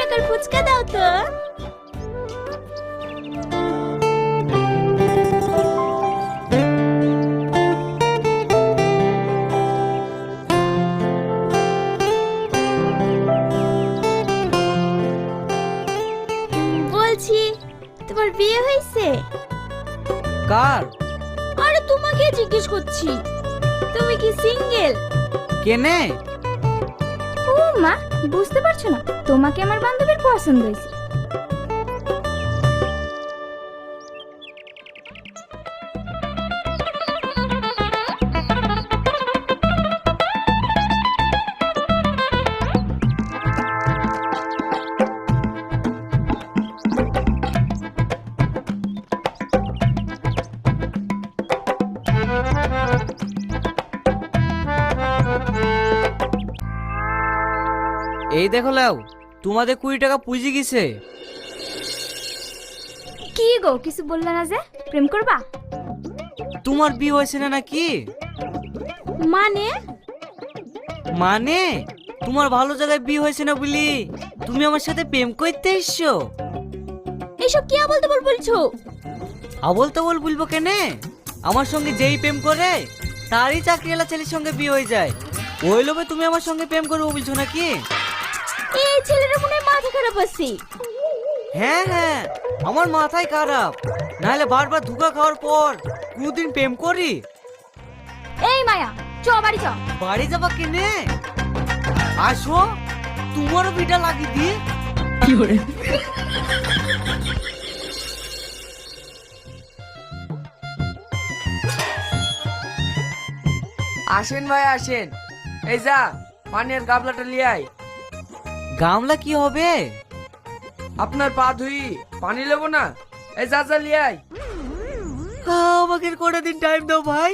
টাকার ফুচকা দাও তো। বলছি তোমার বিয়ে হয়েছে? কার? আরে তোমাকে জিজ্ঞেস করছি, তুমি কি সিঙ্গেল? কেনে? ও মা, বুঝতে পারছো না? তোমাকে আমার বান্ধবীর পছন্দ হয়েছে। এই দেখো লাও, তোমাদের 20 টাকা পুঁজি গেছে। কি গো, কিছু বললে না যে? প্রেম করবা? তোমার বিয়ে হয়েছে না নাকি? মানে? মানে তোমার ভালো জায়গায় বিয়ে হয়েছে না বলি তুমি আমার সাথে প্রেম করতে এসছো? এসব কি আবল তাবল বলছো? আবল তাবল বলবো কেনে? আমার সঙ্গে যেই প্রেম করে তারই চাকরিওয়ালা ছেলের সঙ্গে বিয়ে হয়ে যায়। ওই লোভে তুমি আমার সঙ্গে প্রেম করবো বলছো নাকি? এই ছেলের মনে হয় মাথা খারাপ আছে। হ্যাঁ হ্যাঁ, আমার মাথায় খারাপ, নাহলে বারবার ধোঁকা খাওয়ার পর কোনদিন প্রেম করি? এই মায়া, চ বাড়ি চ। বাড়ি যাবা কেনে? আসো, তোমারও বিটা লাগিয়ে দি। আসেন ভাই আসেন, এই যা পানির গাবলাটা লিয়ে আয়। গামলা কি হবে? আপনার পা ধুই পানি লেবো না, এই যা যা লিয়ে আয়। আমাকে কটা দিন টাইম দাও ভাই।